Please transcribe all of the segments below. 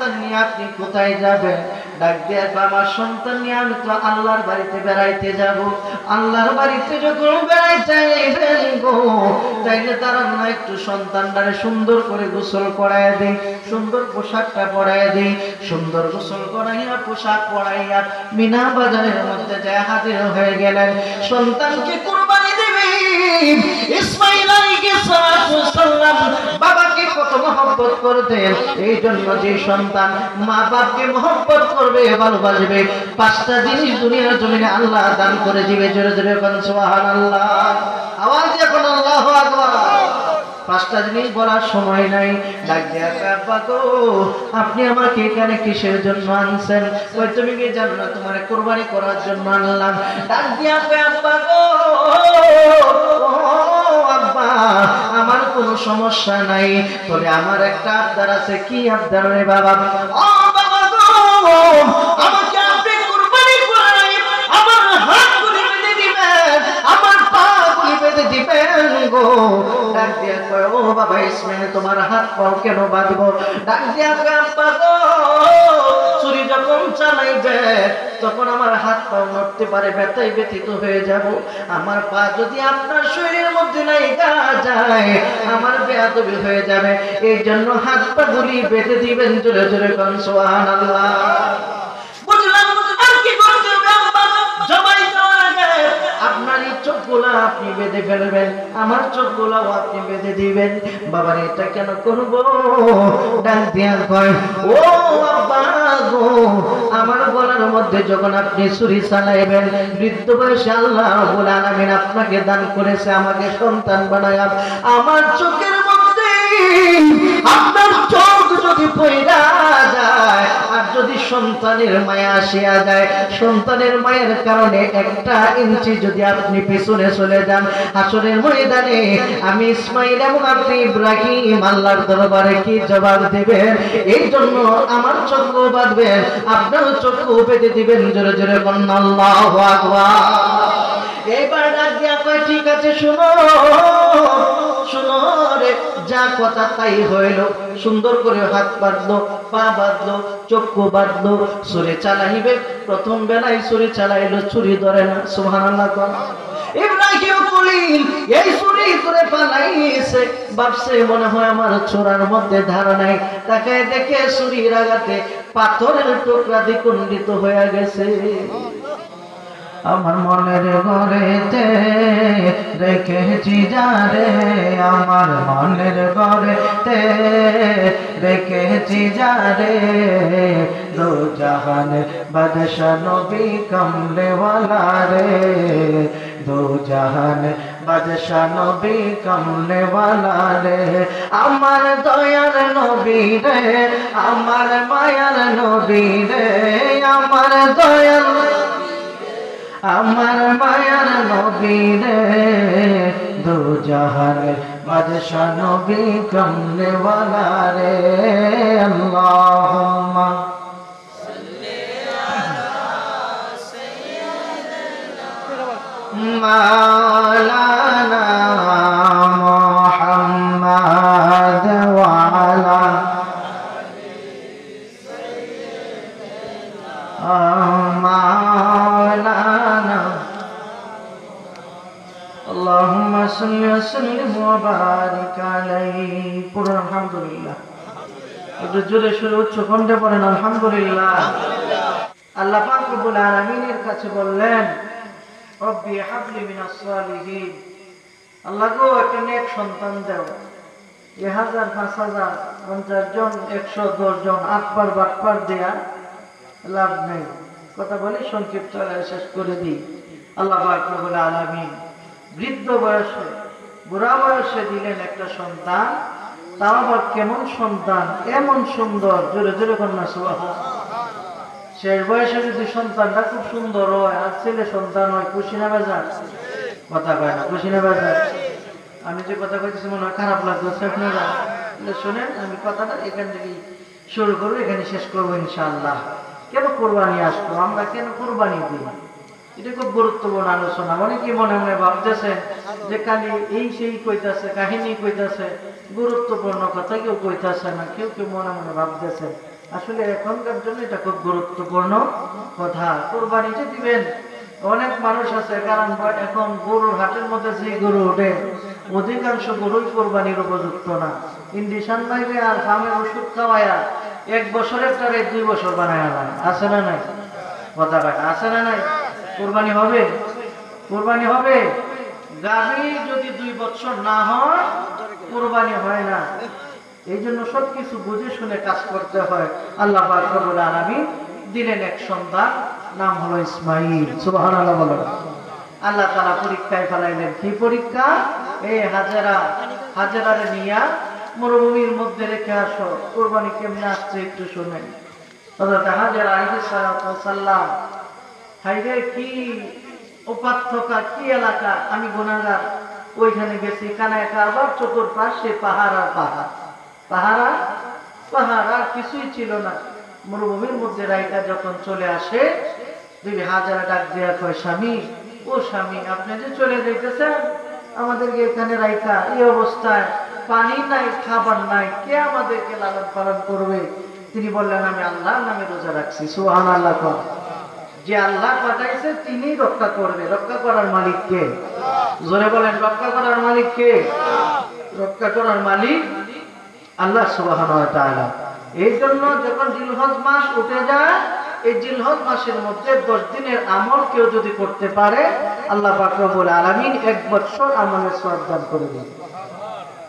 সন্তান নিয়ে আপনি কোথায় যাবেন? ডাক দিয়ে আমার সন্তান নিয়ে আমি তো আল্লাহর বাড়িতে বেড়াইতে যাব। আল্লাহর বাড়িতে যখন বেড়াইতে যাইবেন গো, তাইলে দাঁড়ান না, একটু সন্তানটারে সুন্দর করে গোসল করাইয়া দেই, সুন্দর পোশাকটা পরাইয়া দেই। সুন্দর গোসল করাইয়া পোশাক পরাইয়া মিনা বাজারের মধ্যে যায় হাজির হয়ে গেলেন। সন্তানকে কুরবানি দিবে। ইসমাঈল আলাইহিস সালাম বাবাকে কত মহব্বত করতেন, এই জন্য যে সন্তান মা বাপকে মহব্বত করবে, ভালোবাসবে, 5টা জিনিস দুনিয়ার জমিনে আল্লাহ দান করে দিবে। জোরে জোরে বলেন সুবহানাল্লাহ। আওয়াজ দিয়ে বলেন আল্লাহু আকবার। 5টা জিনিস বলার সময় নাই। ডাক দিয়া আব্বা গো, আপনি আমাকে এখানে কিসের জন্য আনছেন? ওই তুমি কি জানো না তোমারে কুরবানি করার জন্য আনলাম। ডাক দিয়া আব্বা গো, আব্বা আমার কোনো সমস্যা নাই, তবে আমার একটা আবদার আছে। কি আবদার রে বাবা? ও বাবা গো, আমাকে আপনি কুরবানি করাই আমার হাতগুলি বেঁধে দিবেন, আমার পাগুলি বেঁধে দিবেন গো। ডাক দিয়া কয়, ও বাবা ইসমাঈল, তোমার হাত পাও কেন বাঁধবো? ডাক দিয়া কয়, আব্বা গো, ছুরি যখন চালাইবে তখন আমার হাত পাও নড়তে পারে, ব্যথায় ব্যথিত হয়ে যাব। আমার পা যদি আপনার শরীরের মধ্যে লাগা যায় আমার বেয়াদবি হয়ে যাবে, এই জন্য হাত পা গুলি বেঁধে দিবেন। জোরে জোরে কোন সুবহানাল্লাহ। বুঝলাম, আর কি করতে হবে আব্বা? জবাই দেওয়ার আগে আপনার এই চোখগুলা আপনি বেঁধে ফেলবেন, আমার চোখগুলাও আপনি বেঁধে দিবেন। বাবার এটা কেন করবো? ডাক দিয়া কয়, ও আব্বা গো, আমার গলার মধ্যে যখন আপনি ছুরি চালাইবেন, বৃদ্ধ বয়সে আল্লাহ রাব্বুল আলামিন আপনাকে দান করেছে আমাকে সন্তান বানায়া, আমার চোখের মধ্যে আপনার চোখ যদি পয়রা যায় আর যদি সন্তানের মায়া আসিয়া যায়, সন্তানের মায়ের কারণে 1টা ইঞ্চি যদি আপনি পিছনে চলে যান, হাসরের ময়দানে আমি ইসমাঈল এবং আপনি ইব্রাহিম আল্লাহর দরবারে কি জবাব দেবেন? এই জন্য আমার চোখ বাঁধবেন, আপনার চোখ বেঁধে দিবেন। জোরে জোরে বলেন আল্লাহু আকবার। এইবার ডাক দিয়া কয়, ঠিক আছে, শুনো শুনো রে, যা কথা তাই হইল। সুন্দর করে হাত বাঁধলো, পা বাঁধলো, চক্ষু বাঁধলো, ছুরি চালাইবে। প্রথম বেলায় ছুরি চালাইলো, ছুরি ধরে না। সুবহানাল্লাহ। ইব্রাহিম খলিল এই ছুরি করে পালাইছে, ভাবছে মনে হয় আমার ছোড়ার মধ্যে ধার নাই। তাকে দেখে ছুরির আঘাতে পাথরের টুকরা দ্বিখণ্ডিত হয়ে গেছে। আমার মনের ঘরেতে রেখেছি যারে, আমার মনের ঘরেতে রেখেছি যারে, দো জাহানের বাদশা নবী কামলেওয়ালা রে, দো জাহানের বাদশা নবী কামলেওয়ালা রে, আমার দয়ার নবী রে, আমার মায়ার নবী রে, আমার দয়ার আমার মায়ার নবী রে, দো জাহানের বাদশা নবী কামলেওয়ালা রে। আল্লাহুম্মা সাল্লি আলা সাইয়্যিদিনা মাওলানা মুহাম্মাদ ওয়া আলা اللهم صل وسلم وبارك عليه। পুরো আলহামদুলিল্লাহ। একটু জোরে সুরে উচ্চ কণ্ঠে পড়েন আলহামদুলিল্লাহ। আল্লাহ পাক রব্বুল আলামিনের কাছে বললেন, রব্বি হাবলি মিনাস সালিহিন, আল্লাহ গো একটা নেক সন্তান দাও। 1000 5000 50 জন 110 জন আকবার বাটপার দেয়া লাভ নেই। কথা বলি সংক্ষিপ্ত শেষ করে দিই। আল্লাহ পাক রব্বুল আলামিন বৃদ্ধ বয়সে, বুড়া বয়সে দিলেন একটা সন্তান। তাও আবার কেমন সন্তান? এমন সুন্দর, জোরে জোরে কন্যা সুবহানাল্লাহ। শেষ বয়সে যদি সন্তানটা খুব সুন্দর হয় আর ছেলে সন্তান হয়, খুশি না বাজার? কথা কয় না, খুশি না বাজার? আমি যে কথা কইতেছি মনে হয় খারাপ লাগতেছে আপনারা? শুনেন, আমি কথাটা এখান থেকে শুরু করবো, এখানে শেষ করবো ইনশাআল্লাহ। কেন কোরবানি আসবো, আমরা কেন কোরবানি দিই, এটা খুব গুরুত্বপূর্ণ আলোচনা। অনেকে মনে মনে ভাবতেছে যে খালি এই সেই কইতাছে, কাহিনী কইতাছে, গুরুত্বপূর্ণ কথা কেউ কইতাছে না। কেউ কেউ মনে মনে ভাবতেছে আসলে এখনকার জন্য এটা খুব গুরুত্বপূর্ণ কথা। কুরবানি যে দিবেন, অনেক মানুষ আছে, কারণ এখন গরুর হাটের মধ্যে যে গরু ওঠে অধিকাংশ গরুই কোরবানির উপযুক্ত না। ইন্ডিশন মাইরে আর ফার্মের ওষুধ খাওয়ায়া 1 বছরের টারে 2 বছর বানায় আলায়। আছে না নাই? কথা কয় আছে না নাই? কোরবানি হবে? কোরবানি হবে। গাভী যদি 2 বছর না হয় কোরবানি হয় না। এই জন্য সবকিছু বুঝে শুনে কাজ করতে হয়। আল্লাহ পাক রব্বুল আলামিন দিলেন এক সন্তান, নাম হলো ইসমাঈল। সুবহানাল্লাহ বলেন। আল্লাহ তাআলা পরীক্ষায় ফেলাইলেন। কি পরীক্ষা? এই হাজেরারে নিয়া মরুভূমির মধ্যে রেখে আসো, কুরবানি কেমনে আসছে একটু শুনেন। হযরত হাজেরা আলাইহিস সালাম, হাইরে কি উপাত্যকা, কি এলাকা, আমি গুনাহগার। ওইখানে গেছি, কানায় কাবার চতুর্পাশে পাহাড় আর পাহাড়, পাহাড় আর পাহাড়, আর কিছুই ছিল না। মরুভূমির মধ্যে রাইকা যখন চলে আসে, বিবি হাজেরা ডাক দিয়া কয়, স্বামী, ও স্বামী, আপনি যে চলে যাইতেছেন আমাদেরকে এখানে রাইকা এই অবস্থায়, পানি নাই, খাবার নাই, কে আমাদেরকে লালন পালন করবে? তিনি বললেন, আমি আল্লাহর নামে রোজা রাখছি। সুবহানাল্লাহ। যে আল্লাহ পাঠাইছে তিনি রক্ষা করবে। রক্ষা করার মালিক কে? জোরে বলেন, রক্ষা করার মালিক কে? রক্ষা করার মালিক আল্লাহ সুবহানাহু ওয়া তাআলা। এই জন্য যখন জিলহজ মাস উঠে যায়, এই জিলহজ মাসের মধ্যে 10 দিনের আমল কেউ যদি করতে পারে, আল্লাহ পাক রব্বুল আলামিন 1 বছর আমলের সওয়াব দান করে দেন।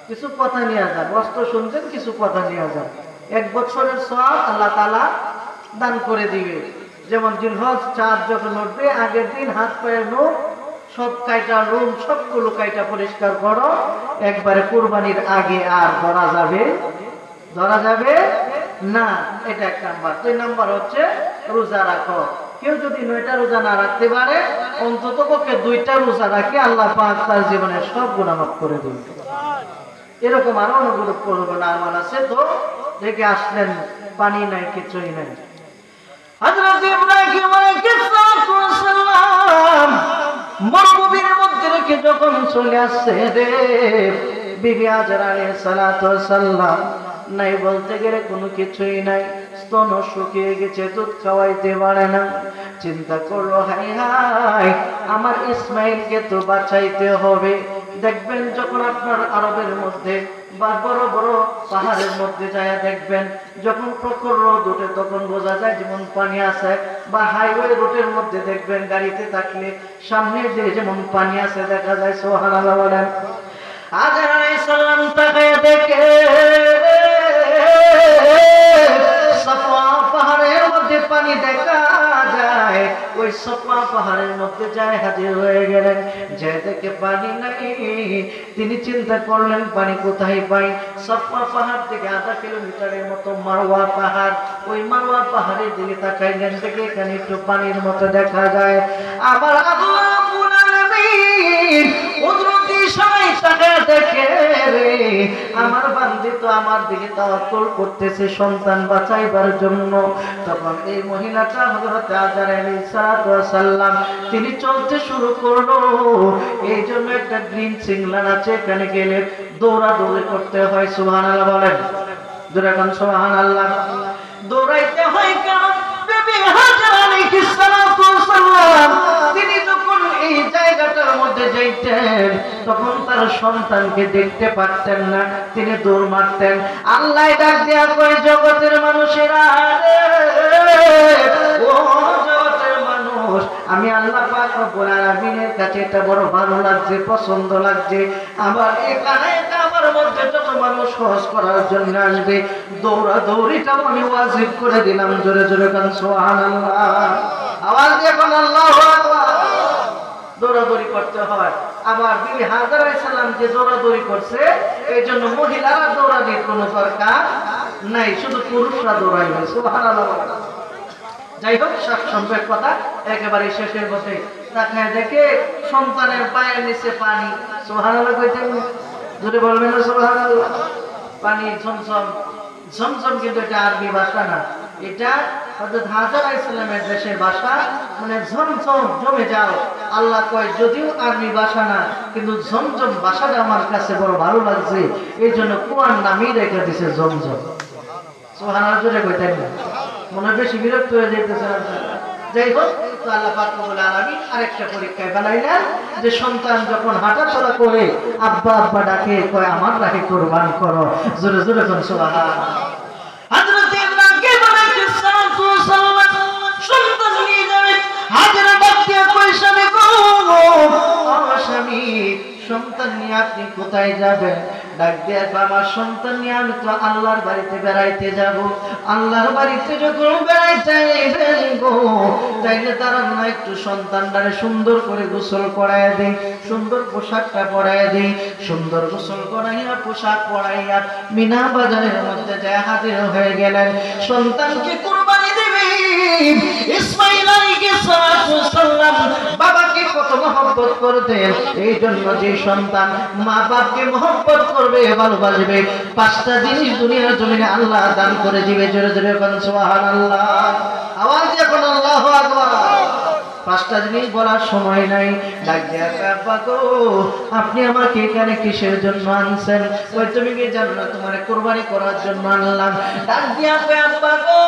কিছু কথা নিয়ে যান, বস্ত শুনছেন, কিছু কথা নিয়ে যান, 1 বছরের সওয়াব আল্লাহ তাআলা দান করে দিবে। যেমন জিলহজ চাঁদ যখন উঠবে, আগের দিন হাত পায়ের নখ সব কাইটা, রুম সবগুলো কাইটা পরিষ্কার করো, একবারে কুরবানির আগে আর ধরা যাবে না। এটা 1 নাম্বার। 2 নাম্বার হচ্ছে রোজা রাখো। কেউ যদি 9টা রোজা না রাখতে পারে, অন্তত পক্ষে 2টা রোজা রাখে, আল্লাহ পাক তার জীবনের সব গুনাহ মাফ করে দিবেন। এরকম আরো অনেক গুরুত্বপূর্ণ আমল আছে। তো দেখে আসলেন, পানি নাই, কিছুই নাই। হযরত ইব্রাহিম আলাইহিস সালাম মরুভূমির মধ্যে রেখে যখন চলে আসছে রে, বিবি হাজেরা আলাইহিস সালাম নাই বলতে গেলে কোনো কিছুই নাই, স্তন শুকিয়ে গেছে, দুধ খাওয়াইতে পারে না। চিন্তা করলো, হাই হাই, আমার ইসমাইলকে তো বাঁচাইতে হবে। দেখবেন যখন আপনার আরবের মধ্যে বা বড় বড় পাহাড়ের মধ্যে যায় দেখবেন, যখন প্রখর রোদ ওঠে তখন বোঝা যায় যেমন পানি আছে, বা হাইওয়ে রোডের মধ্যে দেখবেন গাড়িতে থাকলে সামনের দিকে যেমন পানি আছে দেখা যায়। সুবহানাল্লাহ বলেন। হাজেরা আলাইহিস সালাম তাকায় দেখে সাফা পাহাড়ের মধ্যে পানি দেখা যায়। ওই সাফা পাহাড়ের মধ্যে যায় হাজির হয়ে গেলেন, যে দেখে পানি নাই। তিনি চিন্তা করলেন, পানি কোথায় পাই? সাফা পাহাড় থেকে আধা কিলোমিটারের মতো মারওয়া পাহাড়, ওই মারওয়া পাহাড়ের দিকে তাকাইলেন, দেখে এখানে একটু পানির মতো দেখা যায়। আবার আল্লাহ রাব্বুল আলামিন কুদরতি ইশারায় তাকায় দেখে রে, আমার বান্দি তো আমার দিকে তাওয়াক্কুল করতেছে সন্তান বাঁচাইবার জন্য। তখন এই মহিলাটা হযরত হাজেরা আলাইহিস সালাম তিনি চলতে শুরু করলো। এই জন্য একটা গ্রিন সিগন্যাল আছে, এখানে গেলে দৌড়াদৌড়ি করতে হয়। সুবহানাল্লাহ বলেন, দুরাকান সুবহানাল্লাহ। দৌড়াইতে হয় কেন? বিবি হাজেরা আলাইহিস সালাম তিনি যখন এই জায়গাটার মধ্যে যাইতেন, তখন তার সন্তানকে দেখতে পারতেন না, তিনি দৌড় মারতেন। আল্লাহ ডাক দেয়া কয়, জগতের মানুষেরা, ও জগতের মানুষ, আমি আল্লাহ পাক রব্বুল আলামিনের কাছে এটা বড় ভালো লাগছে, পছন্দ লাগছে। আবার এখানে আমার মধ্যে যত মানুষ হজ করার জন্য আসবে, দৌড়াদৌড়িটাও আমি ওয়াজিব করে দিলাম। জোরে জোরে কান সুবহানাল্লাহ, আওয়াজ দিয়ে কোন আল্লাহু আকবার। দৌড়াদৌড়ি করতে হয়। আবার বিবি হাজেরা আলাইহিস সালাম যে দৌড়াদৌড়ি করছে, এই জন্য মহিলারা দৌড়ানোর কোনো দরকার নাই, শুধু পুরুষরা দৌড়াইবে। সুবহানাল্লাহ। যাই হোক, সংক্ষেপ কথা একেবারে শেষের পথে তাকায় দেখে সন্তানের পায়ের নিচে পানি। সুবহানাল্লাহ কইতেন, যদি বলবেন না সুবহানাল্লাহ। পানি ঝমঝম, ঝমঝম কিন্তু এটা আরবি ভাষা না, এটা হযরত হাজেরা আলাইহিস সালামের দেশের ভাষা, মানে ঝমঝম, জমে যাও। আল্লাহ কয়, যদিও আরবি ভাষা না, কিন্তু ঝমঝম ভাষাটা আমার কাছে বড় ভালো লাগছে, এই জন্য কোরআন নামই রেখে দিছে ঝমঝম। সুবহানাল্লাহ জোরে কইতেন না, মনে বেশি বিরক্ত হয়ে যাইতেছেন আপনারা। যাই হোক, তো আল্লাহ পাক রব্বুল আলামিন আরেকটা পরীক্ষায় বানাইলেন যে সন্তান যখন হাঁটাচলা করে আব্বা আব্বা ডাকে, কয় আমার রাখে কুরবান করো, জোরে জোরে কোন সুবহানাল্লাহ। হযরত ইব্রাহিম আলাইহিস সালাম সন্তান নিয়ে যাবেন, হাজেরা ডাক দিয়ে কয় স্বামী গো, স্বামী সন্তান নিয়ে আপনি কোথায় যাবেন? ডাক দিয়ে আমার সন্তান নিয়ে আমি তো আল্লাহর বাড়িতে বেড়াইতে যাব। আল্লাহর বাড়িতে যখন বেড়াইতে যাইবেন গো, তাইলে তারা না একটু সন্তানটারে সুন্দর করে গোসল করাইয়া দেই, সুন্দর পোশাকটা পরাইয়া দেই। সুন্দর গোসল করাইয়া পোশাক পরাইয়া মিনা বাজারের মধ্যে যায় হাজির হয়ে গেলেন। সন্তানকে কুরবানি দেবে। ইসমাঈল আলাইহিস সালাম বাবাকে কত মহব্বত করতেন, এই জন্য যে সন্তান মা বাপকে মহব্বত করবে, ভালোবাসবে, পাঁচটা জিনিস দুনিয়ার জমিনে আল্লাহ দান করে দিবে। জোরে জোরে বলেন সুবহানাল্লাহ, আওয়াজ দিয়ে বলেন আল্লাহু আকবার। পাঁচটা জিনিস বলার সময় নাই। ডাক দিয়া আব্বা গো, আপনি আমাকে এখানে কিসের জন্য আনছেন? ওই তুমি কি জানো না তোমারে কুরবানি করার জন্য আনলাম। ডাক দিয়া আব্বা গো,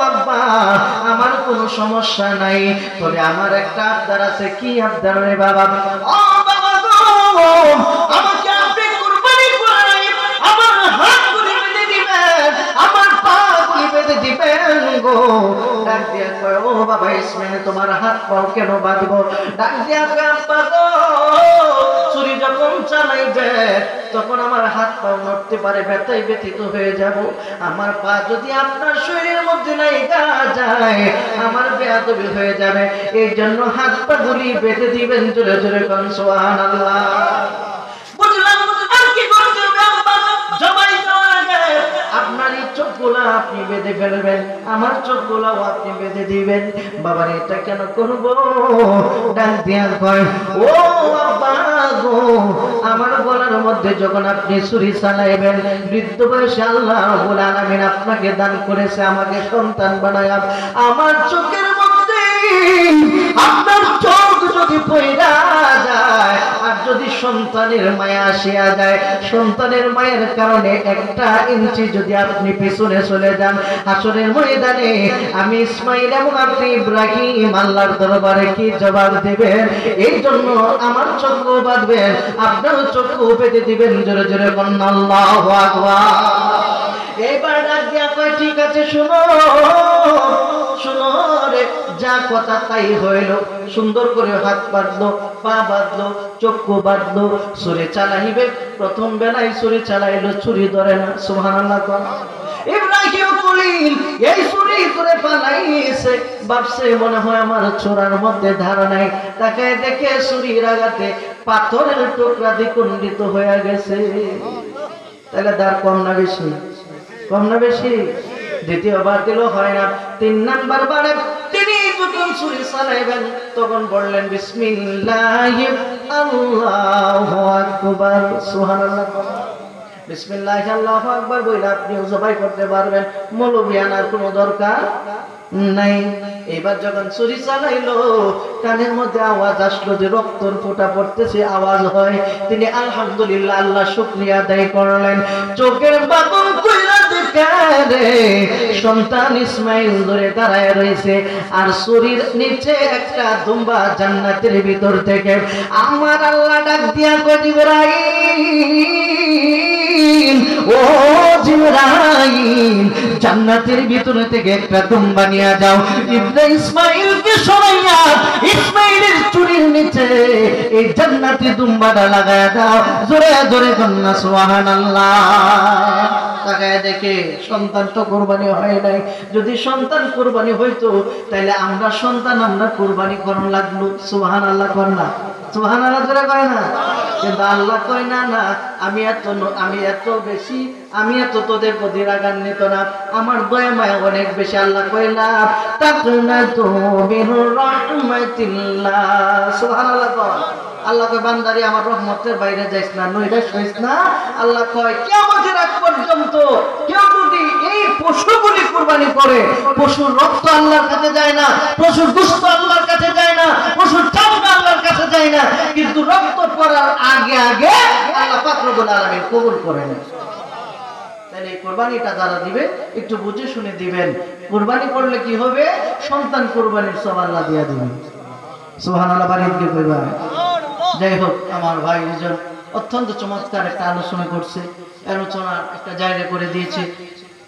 আব্বা আমার কোনো সমস্যা নাই, তবে আমার একটা আবদার আছে। কি আবদার রে বাবা? ও বাবা গো, আমাকে আপনি কুরবানি করাই আমার হাতগুলি বেঁধে দিবেন, আমার পাগুলি বেঁধে দিবেন গো। ডাক দিয়া কয় ও বাবা ইসমাঈল, তোমার হাত পাও কেন বাঁধবো? ডাক দিয়া কয় আব্বা গো, ছুরি যখন চালাইবে তখন আমার হাত পাও নড়তে পারে, ব্যথায় ব্যথিত হয়ে যাব। আমার পা যদি আপনার শরীরের মধ্যে লাগা যায় আমার বেয়াদবি হয়ে যাবে, এই জন্য হাত পা গুলি বেঁধে দিবেন। জোরে জোরে কোন সুবহানাল্লাহ। বুঝলাম, আর কি করতে হবে আব্বা? জবাই দেওয়ার আগে আপনার এই চোখগুলা আপনি বেঁধে ফেলবেন, আমার চোখগুলাও আপনি বেঁধে দিবেন। বাবার এটা কেন করবো? ডাক দিয়া কয় ও আব্বা গো, আমার গলার মধ্যে যখন আপনি ছুরি চালাইবেন, বৃদ্ধ বয়সে আল্লাহ রাব্বুল আলামিন আপনাকে দান করেছে আমাকে সন্তান বানায়া, আমার চোখের মধ্যে আপনার চোখ যদি পয়রা যায় আর যদি সন্তানের মায়া আসিয়া যায়, সন্তানের মায়ের কারণে একটা ইঞ্চি যদি আপনি পিছনে চলে যান, হাসরের ময়দানে আমি ইসমাঈল এবং আপনি ইব্রাহিম আল্লাহর দরবারে কি জবাব দিবেন? এই জন্য আমার চক্ষু বাঁধবেন, আপনারও চক্ষু বেঁধে দিবেন। জোরে জোরে বলেন আল্লাহু আকবার। এইবার ডাক দিয়া কয় ঠিক আছে, শুনো শুনো রে, যা কথা তাই হইল। সুন্দর করে হাত বাঁধলো, পা বাঁধলো, চক্ষু বাঁধলো, ছুরি চালাইবে। প্রথম বেলায় ছুরি চালাইলো, ছুরি ধরে না। সুবহানাল্লাহ। ইব্রাহিম খলিল এই ছুরি করে পালাইছে, ভাবছে মনে হয় আমার ছোড়ার মধ্যে ধার নাই। তাকে দেখে ছুরির আঘাতে পাথরের টুকরা দ্বিখণ্ডিত হয়ে গেছে। তাহলে ধার কম না বেশি? কম না বেশি? দ্বিতীয়বার দিল, হয় না। তিন নাম্বার বারে তিনি যখন ছুরি চালাইবেন তখন বললেন বিসমিল্লাহি আল্লাহু আকবার। সুবহানাল্লাহ। বিসমিল্লাহি আল্লাহু আকবার বইলে আপনি জবাই করতে পারবেন, মৌলবি আনার কোনো দরকার নাই। এবার যখন ছুরি চালাইলো কানের মধ্যে আওয়াজ আসলো যে রক্তর ফোঁটা পড়তেছে, আওয়াজ হয়। তিনি আলহামদুলিল্লাহ আল্লাহ শুকরিয়া আদায় করলেন। চোখের বাদন কইরা দেখে সন্তান ইসমাঈল ধরে দাঁড়ায় রয়েছে, আর ছুরির নিচে একটা দুম্বা জান্নাতের ভিতর থেকে আমার আল্লাহ ডাক দিয়া কয় জিবরাইল, ও জিবরাইল, জান্নাতের ভিতরে থেকে একটা দুম্বা নিয়ে যাও, ইসমাঈলকে সরাইয়া ইসমাঈলের চুরির নিচে এই জান্নাতি দুম্বাটা লাগায়া দাও। জোরে জোরে কন্যা সুবহানাল্লাহ। তাকায় দেখে সন্তান তো কুরবানি হয় নাই। যদি সন্তান কুরবানি হইতো তাহলে আমরা সন্তান আমরা কুরবানি করন লাগলো। সুবহানাল্লাহ কর না? সুবহানাল্লাহ জোরে কয় না? কিন্তু আল্লাহ কয় না না, আমি এত বেশি, আমি এত তোদের প্রতি রাগান্বিত না, আমার দয়া মায়া অনেক বেশি। আল্লাহ কয় না তাকনাতু মির রাহমাতিল্লাহ। সুবহানাল্লাহ কয়। আল্লাহ কয় বান্দারে আমার রহমতের বাইরে যাইস না, নইরাস হইস না। আল্লাহ কয় কিয়ামতের আগ পর্যন্ত কেউ যদি এই পশুগুলি কুরবানি করে, পশুর রক্ত আল্লাহর কাছে যায় না, পশুর গোশত আল্লাহর কাছে যায় না, পশুর চামড়া আল্লাহর কাছে যায় না, কিন্তু রক্ত পড়ার আগে আগে আল্লাহ পাক রব্বুল আলামিন কবুল করে নেন। তাহলে এই কোরবানিটা যারা দিবে একটু বুঝে শুনে দিবেন। কোরবানি করলে কি হবে? সন্তান কোরবানির সব আল্লাহ দিয়া দিবেন। সুবহানাল্লাহ, বাড়িতে কইবা। যাই হোক, আমার ভাই দুজন অত্যন্ত চমৎকার একটা আলোচনা করছে, আলোচনার একটা জায়গা করে দিয়েছে।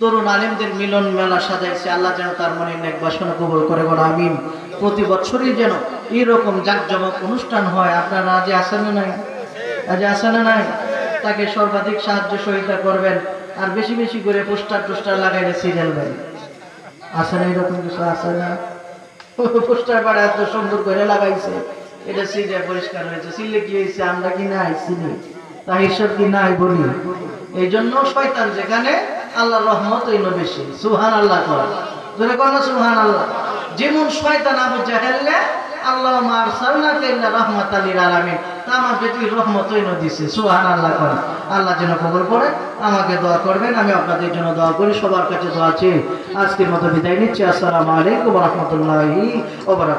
তরুণ আলেমদের মিলন মেলা সাজাইছে, আল্লাহ যেন তার মনে নেক বাসনা কবুল করে বলো আমিন। প্রতি বছরই যেন এরকম জাঁকজমক অনুষ্ঠান হয়। আপনারা আজ আসেন না নাই? আজ আসেন না নাই? তাকে সর্বাধিক সাহায্য সহযোগিতা করবেন, আর বেশি বেশি করে পোস্টার টোস্টার লাগাইলে সিরিয়াল ভাই আসে না, এরকম কিছু আসে না? পোস্টার পাড়া এত সুন্দর করে লাগাইছে, এটা সিরিয়াল পরিষ্কার হয়েছে। সিলে কি হয়েছে? আমরা কি নাই সিলি, তাই ঈশ্বর কি নাই বলি। এই জন্য শয়তান যেখানে, আল্লাহর রহমত ওই বেশি। সুবহানাল্লাহ কর, জোরে কর না সুবহানাল্লাহ। যেমন শয়তান আবু জাহেলকে আল্লাহ মারসালনাকা ইল্লা রাহমাতাল লিল আলামিন, তা আমার বেটি রহমত ওই দিছে। সুবহানাল্লাহ কর। আল্লাহ যেন কবুল করে। আমাকে দোয়া করবেন, আমি আপনাদের জন্য দোয়া করি। সবার কাছে দোয়া চেয়ে আজকের মতো বিদায় নিচ্ছি। আসসালামু আলাইকুম ওয়া রাহমাতুল্লাহি ওয়া বারাকাতুহু।